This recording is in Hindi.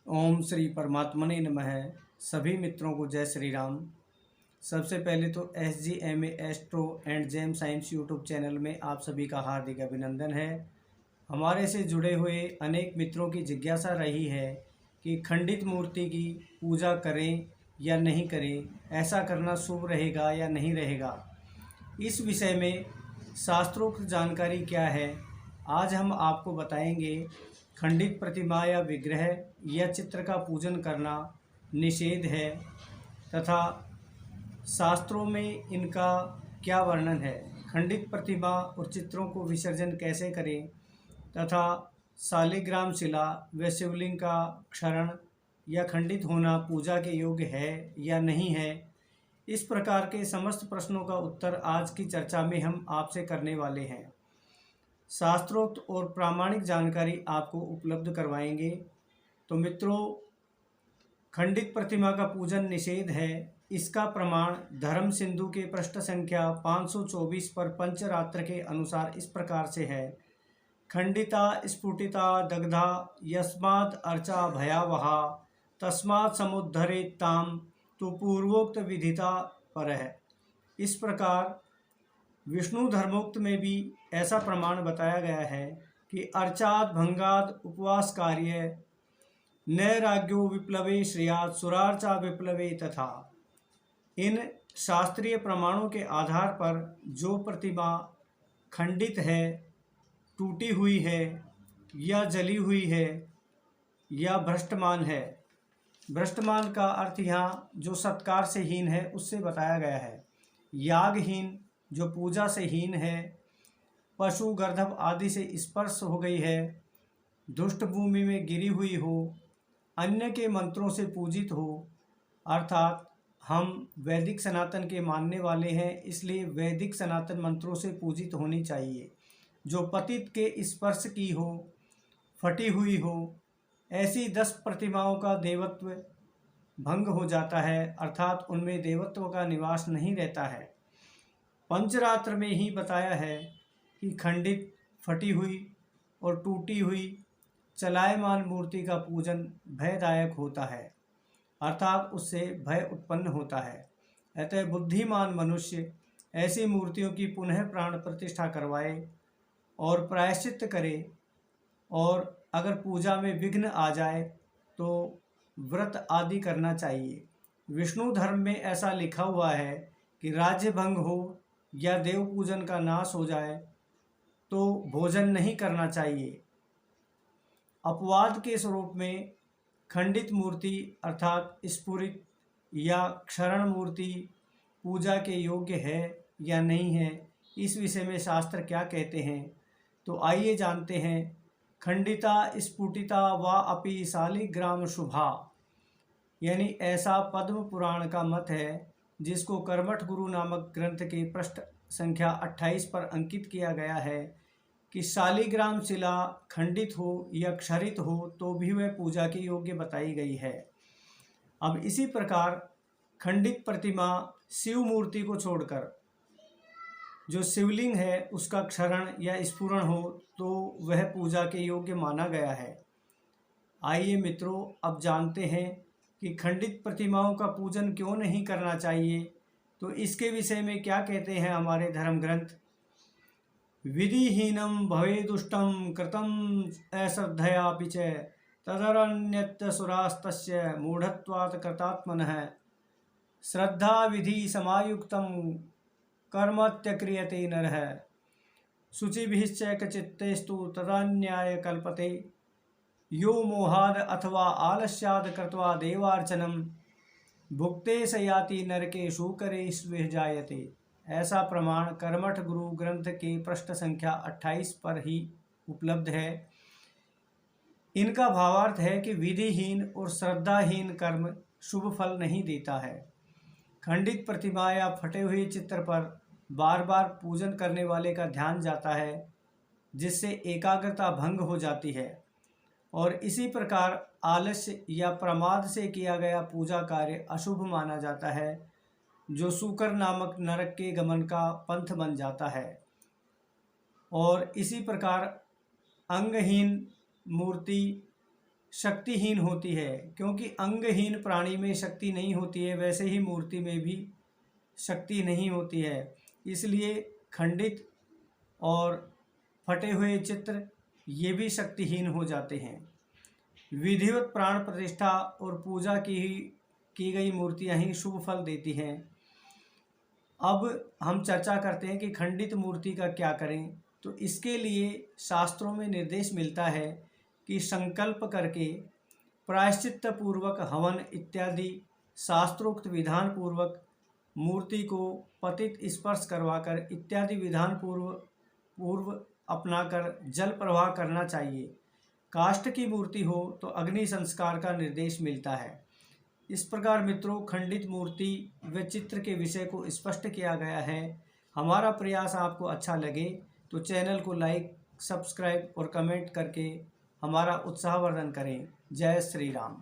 ओम श्री परमात्मने नमः। सभी मित्रों को जय श्री राम। सबसे पहले तो SGMA astro and gem science YouTube channel में आप सभी का हार्दिक अभिनंदन है। हमारे से जुड़े हुए अनेक मित्रों की जिज्ञासा रही है कि खंडित मूर्ति की पूजा करें या नहीं करें, ऐसा करना शुभ रहेगा या नहीं रहेगा। इस विषय में शास्त्रोक्त जानकारी क्या है, आज हम आपको बताएंगे। खंडित प्रतिमा या विग्रह या चित्र का पूजन करना निषेध है तथा शास्त्रों में इनका क्या वर्णन है, खंडित प्रतिमा और चित्रों को विसर्जन कैसे करें तथा शालिग्राम शिला व शिवलिंग का क्षरण या खंडित होना पूजा के योग्य है या नहीं है। इस प्रकार के समस्त प्रश्नों का उत्तर आज की चर्चा में हम आपसे करने वाले हैं। शास्त्रोक्त और प्रामाणिक जानकारी आपको उपलब्ध करवाएंगे। तो मित्रों, खंडित प्रतिमा का पूजन निषेध है। इसका प्रमाण धर्म सिंधु के पृष्ठ संख्या 524 पर पंचरात्र के अनुसार इस प्रकार से है। खंडिता स्फुटिता दग्धा यस्मात् अर्चा भयावहा तस्मात् समुद्धरेत् ताम तो पूर्वोक्त विधिता पर है। इस प्रकार विष्णु धर्मोक्त में भी ऐसा प्रमाण बताया गया है कि अर्चात भंगात उपवास कार्य नैराग्यो विप्लवे श्रेयात सुरार्चा विप्लवे तथा। इन शास्त्रीय प्रमाणों के आधार पर जो प्रतिमा खंडित है, टूटी हुई है या जली हुई है या भ्रष्टमान है, भ्रष्टमान का अर्थ यहाँ जो सत्कार से हीन है उससे बताया गया है। यागहीन जो पूजा से हीन है, पशु गर्दभ आदि से स्पर्श हो गई है, दुष्ट भूमि में गिरी हुई हो, अन्य के मंत्रों से पूजित हो, अर्थात हम वैदिक सनातन के मानने वाले हैं, इसलिए वैदिक सनातन मंत्रों से पूजित होनी चाहिए। जो पतित के स्पर्श की हो, फटी हुई हो, ऐसी 10 प्रतिमाओं का देवत्व भंग हो जाता है, अर्थात उनमें देवत्व का निवास नहीं रहता है। पंचरात्र में ही बताया है कि खंडित, फटी हुई और टूटी हुई चलायमान मूर्ति का पूजन भयदायक होता है, अर्थात उससे भय उत्पन्न होता है। अतः बुद्धिमान मनुष्य ऐसी मूर्तियों की पुनः प्राण प्रतिष्ठा करवाए और प्रायश्चित करे, और अगर पूजा में विघ्न आ जाए तो व्रत आदि करना चाहिए। विष्णु धर्म में ऐसा लिखा हुआ है कि राज्य भंग हो या देव पूजन का नाश हो जाए तो भोजन नहीं करना चाहिए। अपवाद के स्वरूप में खंडित मूर्ति अर्थात स्फुरित या क्षरण मूर्ति पूजा के योग्य है या नहीं है, इस विषय में शास्त्र क्या कहते हैं, तो आइए जानते हैं। खंडिता स्फुटिता वा अपि शालिग्राम शुभा, यानी ऐसा पद्म पुराण का मत है, जिसको कर्मठ गुरु नामक ग्रंथ के पृष्ठ संख्या 28 पर अंकित किया गया है कि शालिग्राम शिला खंडित हो या क्षरित हो तो भी वह पूजा के योग्य बताई गई है। अब इसी प्रकार खंडित प्रतिमा शिव मूर्ति को छोड़कर जो शिवलिंग है उसका क्षरण या स्फुरण हो तो वह पूजा के योग्य माना गया है। आइए मित्रों, अब जानते हैं कि खंडित प्रतिमाओं का पूजन क्यों नहीं करना चाहिए। तो इसके विषय में क्या कहते हैं हमारे धर्म ग्रंथ। विधिहीनम भवे दुष्टम कृतम अश्रद्धयापि च तदरण्यत्य सुरास्तस्य मूढ़त्वात् कृतात्मनः श्रद्धा विधि समायुक्तम कर्मत्यक्रियते नरः शुचिभिश्चैकचित्तेस्तु तदन्याय कल्पते यो मोहाद अथवा आलस्याद कृत्वा देवार्चनम भुक्ते स याति नरके शूकरे स्वेह जायते। ऐसा प्रमाण कर्मठ गुरु ग्रंथ के पृष्ठ संख्या 28 पर ही उपलब्ध है। इनका भावार्थ है कि विधिहीन और श्रद्धाहीन कर्म शुभ फल नहीं देता है। खंडित प्रतिमा या फटे हुए चित्र पर बार बार पूजन करने वाले का ध्यान जाता है, जिससे एकाग्रता भंग हो जाती है, और इसी प्रकार आलस्य या प्रमाद से किया गया पूजा कार्य अशुभ माना जाता है, जो सूकर नामक नरक के गमन का पंथ बन जाता है। और इसी प्रकार अंगहीन मूर्ति शक्तिहीन होती है, क्योंकि अंगहीन प्राणी में शक्ति नहीं होती है, वैसे ही मूर्ति में भी शक्ति नहीं होती है। इसलिए खंडित और फटे हुए चित्र ये भी शक्तिहीन हो जाते हैं। विधिवत प्राण प्रतिष्ठा और पूजा की गई मूर्तियां ही शुभ फल देती हैं। अब हम चर्चा करते हैं कि खंडित मूर्ति का क्या करें। तो इसके लिए शास्त्रों में निर्देश मिलता है कि संकल्प करके प्रायश्चित्त पूर्वक हवन इत्यादि शास्त्रोक्त विधान पूर्वक मूर्ति को पतित स्पर्श करवाकर इत्यादि विधान पूर्व अपनाकर जल प्रवाह करना चाहिए। काष्ठ की मूर्ति हो तो अग्नि संस्कार का निर्देश मिलता है। इस प्रकार मित्रों, खंडित मूर्ति व चित्र के विषय को स्पष्ट किया गया है। हमारा प्रयास आपको अच्छा लगे तो चैनल को लाइक, सब्सक्राइब और कमेंट करके हमारा उत्साहवर्धन करें। जय श्री राम।